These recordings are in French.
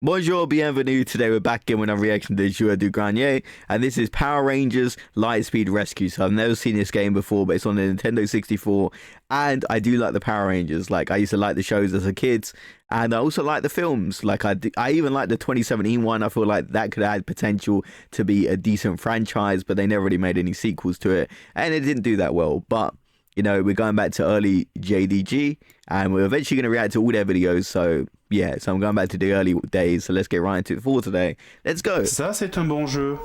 Bonjour, bienvenue. Today we're back again with a reaction to Jour du Grenier, and this is Power Rangers Lightspeed Rescue. So I've never seen this game before, but it's on the Nintendo 64, and I do like the Power Rangers. Like, I used to like the shows as a kid, and I also like the films. Like, I even like the 2017 one. I feel like that could add potential to be a decent franchise, but they never really made any sequels to it, and it didn't do that well. But you know, we're going back to early JDG, and we're eventually going to react to all their videos. So yeah, so I'm going back to the early days. So let's get right into it for today. Let's go. Ça, c'est un bon jeu.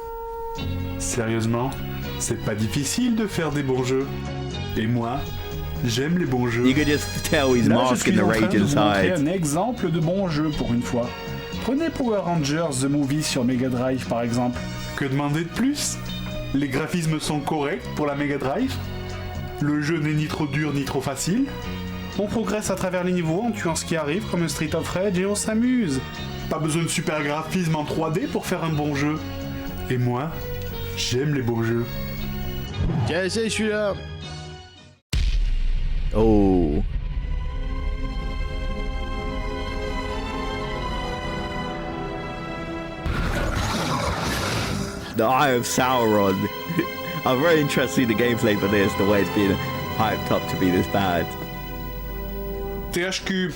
Sérieusement, c'est pas difficile de faire des bons jeux. Et moi, j'aime les bons jeux. You can just tell he's masking the rage inside. Un exemple de bon jeu pour une fois. Prenez Power Rangers The Movie sur Mega Drive par exemple. Que demander de plus? Les graphismes sont corrects pour la Mega Drive. Le jeu n'est ni trop dur ni trop facile. On progresse à travers les niveaux en tuant ce qui arrive comme un Street of Rage et on s'amuse. Pas besoin de super graphisme en 3D pour faire un bon jeu. Et moi, j'aime les beaux jeux. Tiens, c'est celui-là. Oh. The Eye of Sauron. I'm very interested in the gameplay for this, the way it's being hyped up to be this bad. THQ,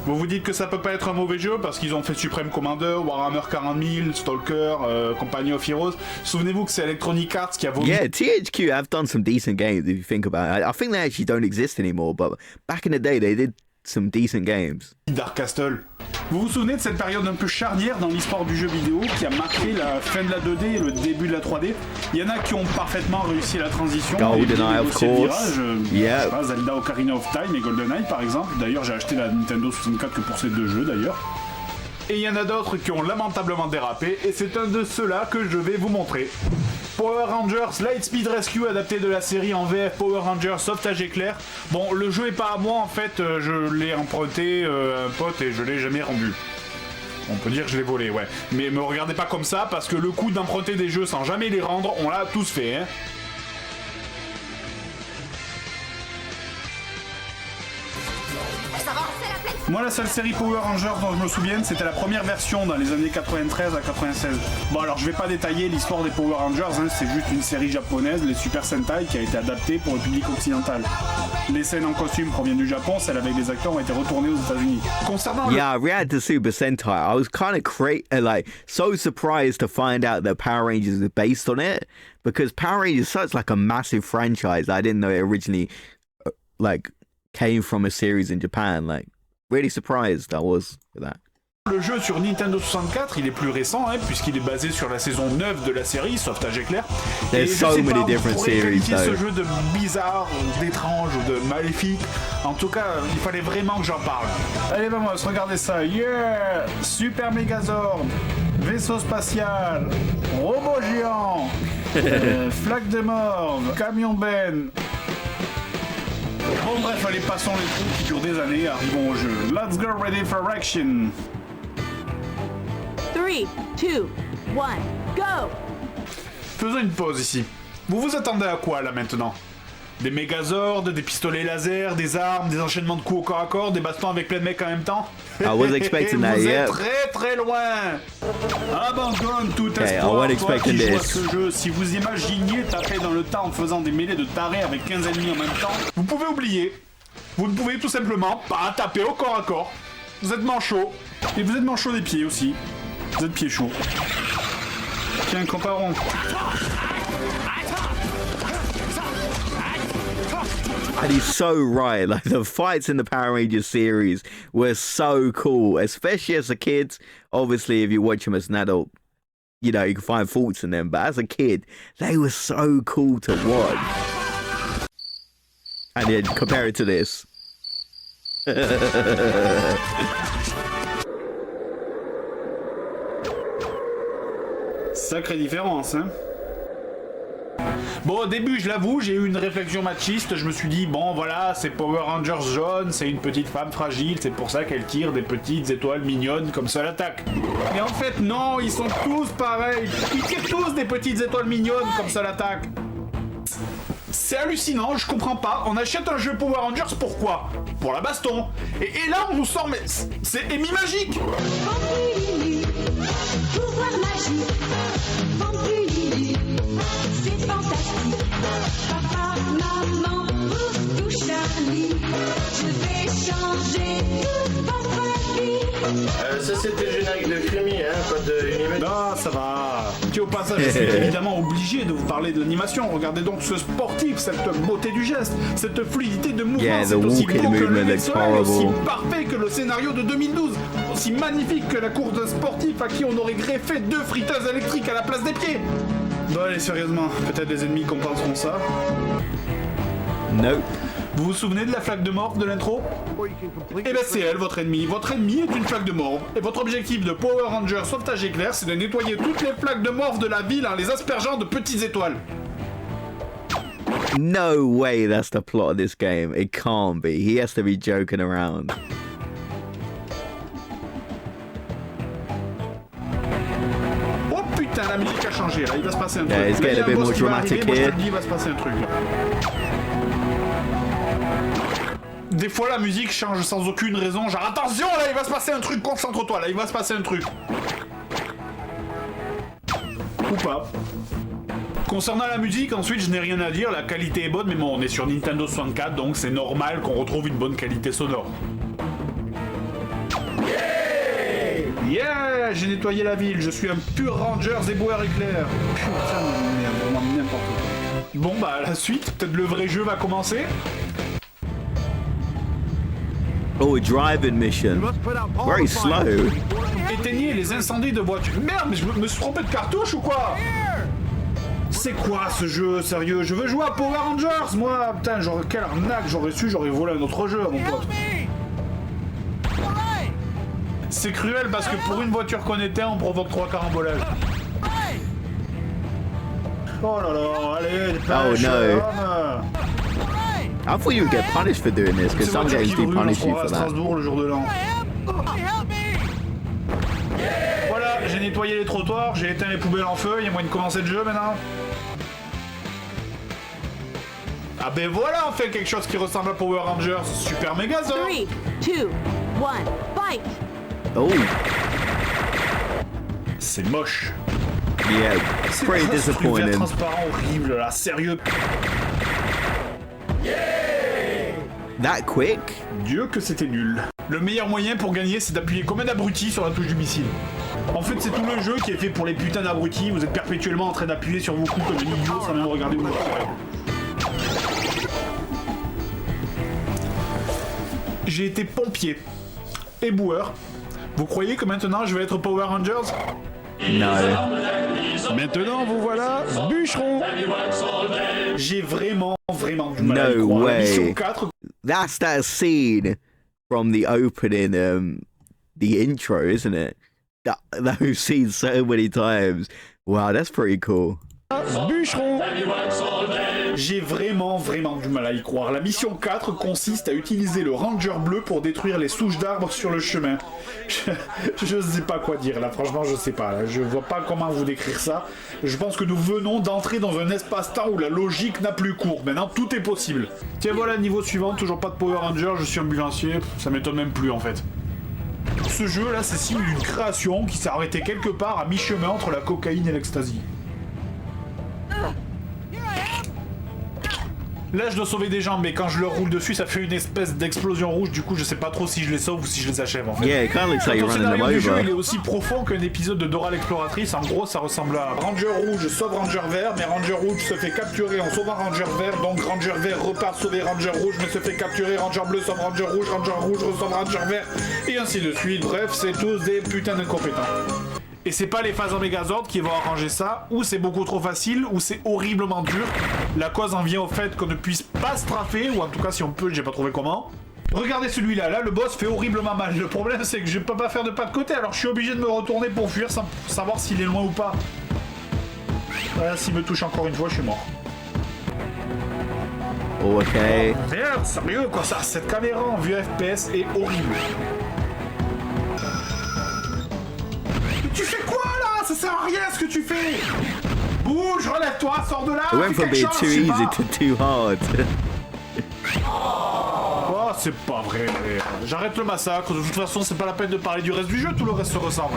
vous vous dites que ça peut pas être un mauvais jeu parce qu'ils ont fait Supreme Commander, Warhammer 40 000, Stalker, Company of Heroes. Souvenez-vous que c'est Electronic Arts qui a vomi. Yeah, THQ have done some decent games if you think about it. I think they actually don't exist anymore, but back in the day they did some decent games. Dark Castle. Vous vous souvenez de cette période un peu charnière dans l'histoire du jeu vidéo qui a marqué la fin de la 2D et le début de la 3D? Il y en a qui ont parfaitement réussi la transition. GoldenEye, of course. Yeah. Je sais pas, Zelda Ocarina of Time et GoldenEye par exemple. D'ailleurs, j'ai acheté la Nintendo 64 que pour ces deux jeux d'ailleurs. Et il y en a d'autres qui ont lamentablement dérapé, et c'est un de ceux-là que je vais vous montrer. Power Rangers Lightspeed Rescue, adapté de la série en VF Power Rangers Sauvetage Éclair. Bon, le jeu est pas à moi en fait, je l'ai emprunté à un pote et je l'ai jamais rendu. On peut dire que je l'ai volé, ouais. Mais me regardez pas comme ça, parce que le coup d'emprunter des jeux sans jamais les rendre, on l'a tous fait, hein. Moi, la seule série Power Rangers dont je me souviens, c'était la première version dans les années 93 à 96. Bon, alors je vais pas détailler l'histoire des Power Rangers, hein, c'est juste une série japonaise, les Super Sentai, qui a été adaptée pour le public occidental. Les scènes en costume proviennent du Japon, celles avec les acteurs ont été retournées aux États-Unis. Concernant I reacted to Super Sentai. I was kind of like so surprised to find out that Power Rangers is based on it, because Power Rangers is such like a massive franchise. I didn't know it originally like came from a series in Japan. Like, really surprised I was for that. Le jeu sur Nintendo 64, il est plus récent, hein, puisqu'il est basé sur la saison 9 de la série, Sauvetage Éclair. There's so many different series, though. Ce jeu de bizarre, d'étrange ou de maléfique. En tout cas, il fallait vraiment que j'en parle. Allez, vamos, regardez ça. Yeah! Super Megazord, vaisseau spatial, robot géant, flaque de morve, camion Ben. Bon bref, allez, passons les trucs qui durent des années, arrivons au jeu. Let's go, ready for action. 3, 2, 1, go! Faisons une pause ici. Vous vous attendez à quoi là maintenant? Des mégazords, des pistolets laser, des armes, des enchaînements de coups au corps à corps, des bastons avec plein de mecs en même temps? I was expecting that, Vous yeah. êtes très très loin. Abandonne tout Okay, espoir, I wasn't toi qui expecting joues à this. ce jeu. Si vous imaginiez taper dans le tas en faisant des mêlées de tarés avec 15 ennemis en même temps, vous pouvez oublier. Vous ne pouvez tout simplement pas taper au corps à corps. Vous êtes manchot. Et vous êtes manchot des pieds aussi. Vous êtes pieds chauds. Tiens, comparons. And he's so right. Like, the fights in the Power Rangers series were so cool, especially as a kid. Obviously, if you watch them as an adult, you know, you can find faults in them. But as a kid, they were so cool to watch. And then compare it to this. Sacrée différence, hein. Bon, au début, je l'avoue, j'ai eu une réflexion machiste. Je me suis dit, bon, voilà, c'est Power Rangers jaune, c'est une petite femme fragile, c'est pour ça qu'elle tire des petites étoiles mignonnes comme seule attaque. Mais en fait, non, ils sont tous pareils. Ils tirent tous des petites étoiles mignonnes comme seule attaque. C'est hallucinant, je comprends pas. On achète un jeu Power Rangers, pourquoi? Pour la baston. Et là, on nous sort, mais c'est Amy Magique. Ça c'était le générique de Crémy, hein, pas de Unimate. Non, ça va. Qui au passage, je suis évidemment obligé de vous parler de l'animation. Regardez donc ce sportif, cette beauté du geste, cette fluidité de mouvement. Yeah, c'est the aussi walking beau que le movement lever de looks soleil, aussi horrible. parfait que le scénario de 2012, aussi magnifique que la course de sportif à qui on aurait greffé 2 friteuses électriques à la place des pieds. Bon allez, sérieusement, peut-être les ennemis compenseront ça. Nope. Vous vous souvenez de la flaque de mort de l'intro? Eh ben c'est elle, votre ennemi. Votre ennemi est une flaque de mort. Et votre objectif de Power Ranger Sauvetage Éclair, c'est de nettoyer toutes les flaques de morve de la ville en les aspergeant de petites étoiles. No way that's the plot of this game. It can't be. He has to be joking around. Oh putain, la musique a changé là, il va se passer un truc. Yeah, it's Là, il y getting a a bit un boss more qui va dramatic arriver, moi, je te here. le dis, il va se passer un truc là. Des fois la musique change sans aucune raison, genre attention là, il va se passer un truc, concentre-toi là, il va se passer un truc. Ou pas. Concernant la musique, ensuite je n'ai rien à dire, la qualité est bonne, mais bon, on est sur Nintendo 64, donc c'est normal qu'on retrouve une bonne qualité sonore. Yeah, j'ai nettoyé la ville, je suis un pur Ranger Zéboueur Éclair. Putain, mais vraiment n'importe quoi. Bon bah la suite, peut-être le vrai jeu va commencer. Oh, a driving mission. Very slow. Éteignez les incendies de voitures. Merde, mais je me suis trompé de cartouche ou quoi? C'est quoi ce jeu, sérieux? Je veux jouer à Power Rangers, moi. Putain, quelle arnaque, j'aurais su, j'aurais volé un autre jeu, mon pote. C'est cruel parce que pour une voiture qu'on était, on provoque 3 carambolages. Oh là là, allez, dépêche, no. homme. I thought you would get punished for doing this, because Ces some voitures games qui do brûlent, on punish se you croira à for that. Strasbourg le jour de l'an. Voilà, j'ai nettoyé les trottoirs, j'ai éteint les poubelles en feu, il y a moyen de commencer le jeu maintenant. Ah ben voilà, on fait quelque chose qui ressemble à Power Rangers, super méga zone. 3, 2, 1, fight! Oh, C'est moche. yeah, C'est pretty quoi ce truc vert disappointing. transparent horrible là, sérieux. That quick? Dieu que c'était nul. Le meilleur moyen pour gagner, c'est d'appuyer comme un abruti sur la touche du missile. En fait, c'est tout le jeu qui est fait pour les putains d'abrutis. Vous êtes perpétuellement en train d'appuyer sur vos coups comme un idiot sans même regarder où vous tirez. J'ai été pompier et boueur. Vous croyez que maintenant je vais être Power Rangers? No. Maintenant, vous voilà, bûcheron. J'ai vraiment du mal à y No croire. La way. mission 4, That's that scene from the opening, the intro, isn't it? That we've seen so many times. Wow, that's pretty cool. Bûcheron. j'ai vraiment du mal à y croire. La mission 4 consiste à utiliser le Ranger bleu pour détruire les souches d'arbres sur le chemin. Je sais pas quoi dire là, franchement je sais pas. Là. Je vois pas comment vous décrire ça. Je pense que nous venons d'entrer dans un espace-temps où la logique n'a plus cours. Maintenant tout est possible. Tiens voilà, niveau suivant, toujours pas de Power Ranger, je suis ambulancier. Ça m'étonne même plus en fait. Ce jeu là, c'est signe d'une création qui s'est arrêtée quelque part à mi-chemin entre la cocaïne et l'ecstasy. Là, je dois sauver des gens, mais quand je leur roule dessus, ça fait une espèce d'explosion rouge. Du coup, je sais pas trop si je les sauve ou si je les achève en fait. Yeah, it kind of looks like Le you're running them scénario du jeu, il est over. aussi profond qu'un épisode de Dora l'exploratrice. En gros, ça ressemble à Ranger rouge sauve Ranger vert, mais Ranger rouge se fait capturer en sauvant Ranger vert, donc Ranger vert repart sauver Ranger rouge, mais se fait capturer, Ranger bleu sauve Ranger rouge sauve Ranger vert, et ainsi de suite. Bref, c'est tous des putains d'incompétents. Et c'est pas les phases en Megazord qui vont arranger ça, ou c'est beaucoup trop facile, ou c'est horriblement dur. La cause en vient au fait qu'on ne puisse pas straffer, ou en tout cas si on peut, j'ai pas trouvé comment. Regardez celui-là, là le boss fait horriblement mal. Le problème c'est que je peux pas faire de pas de côté, alors je suis obligé de me retourner pour fuir sans savoir s'il est loin ou pas. Voilà, s'il me touche encore une fois, je suis mort. Oh, okay. Merde, sérieux quoi, ça, cette caméra en vue FPS est horrible. Tu fais quoi là? Ça sert à rien ce que tu fais! Bouge, relève-toi, sors de là! It went fais from quelque being chose, too je sais easy pas. to too hard. Oh, c'est pas vrai. J'arrête le massacre, de toute façon, c'est pas la peine de parler du reste du jeu, tout le reste se ressemble.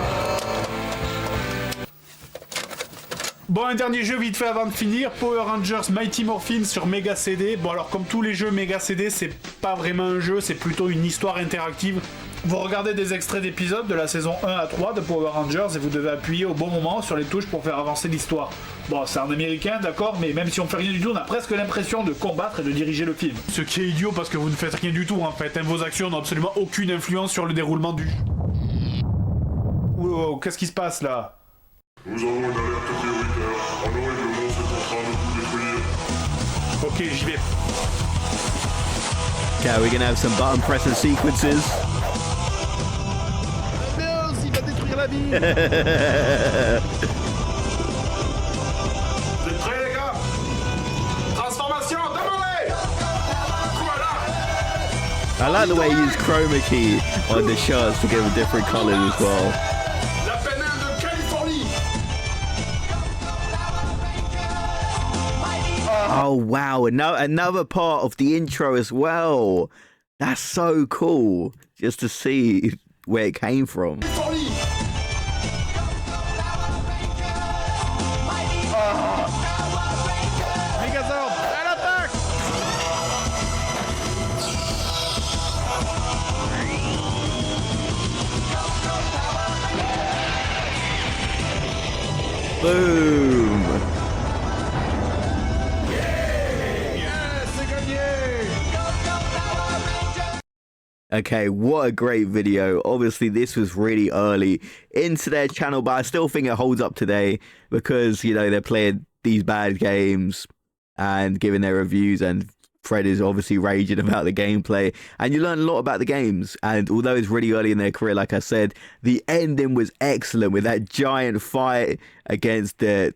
Bon, un dernier jeu vite fait avant de finir, Power Rangers Mighty Morphin sur Mega CD. Bon alors comme tous les jeux Mega CD, c'est pas vraiment un jeu, c'est plutôt une histoire interactive. Vous regardez des extraits d'épisodes de la saison 1 à 3 de Power Rangers et vous devez appuyer au bon moment sur les touches pour faire avancer l'histoire. Bon, c'est un américain, d'accord, mais même si on fait rien du tout, on a presque l'impression de combattre et de diriger le film. Ce qui est idiot parce que vous ne faites rien du tout en fait, hein. Vos actions n'ont absolument aucune influence sur le déroulement du... Oh, qu'est-ce qui se passe là? Nous avons une alerte prioritaire. Un horrible monstre est en train de tout détruire. Ok, j'y vais. Okay, we're gonna have some button pressing sequences. Mince, il va détruire la ville. Vous êtes prêts, les gars? Transformation, demandez! Voilà! I like the way he used chroma key on the shots to give them different colors as well. La pénale de Californie! Oh wow, another part of the intro as well. That's so cool just to see where it came from. Californie! Megazord, à l'attaque. Boom. C'est gagné. Okay, what a great video. Obviously, this was really early into their channel, but I still think it holds up today because, you know, they're playing these bad games and giving their reviews, and Fred is obviously raging about the gameplay, and you learn a lot about the games. And although it's really early in their career, like I said, the ending was excellent with that giant fight against the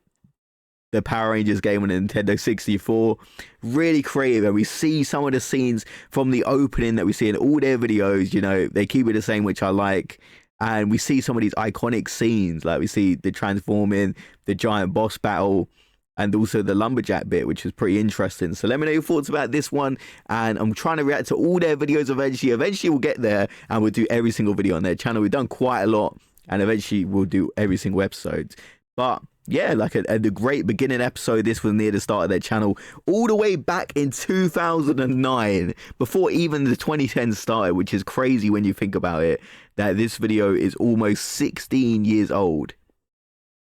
Power Rangers game on the Nintendo 64. Really creative, and we see some of the scenes from the opening that we see in all their videos. You know, they keep it the same, which I like. And we see some of these iconic scenes, like we see the transforming, the giant boss battle, and also the lumberjack bit, which is pretty interesting. So let me know your thoughts about this one, and I'm trying to react to all their videos eventually we'll get there and we'll do every single video on their channel. We've done quite a lot, and eventually we'll do every single episode. But yeah, like a great beginning episode. This was near the start of their channel, all the way back in 2009, before even the 2010s started, which is crazy when you think about it, that this video is almost 16 years old.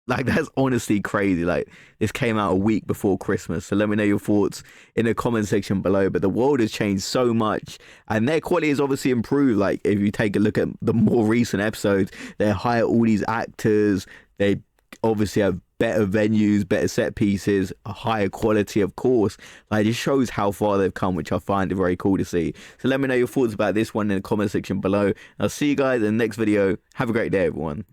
Like, that's honestly crazy. Like, this came out a week before Christmas. So let me know your thoughts in the comment section below. But the world has changed so much, and their quality has obviously improved. Like, if you take a look at the more recent episodes, they hire all these actors. They obviously have better venues, better set pieces, a higher quality, of course. Like, it just shows how far they've come, which I find very cool to see. So let me know your thoughts about this one in the comment section below. I'll see you guys in the next video. Have a great day, everyone.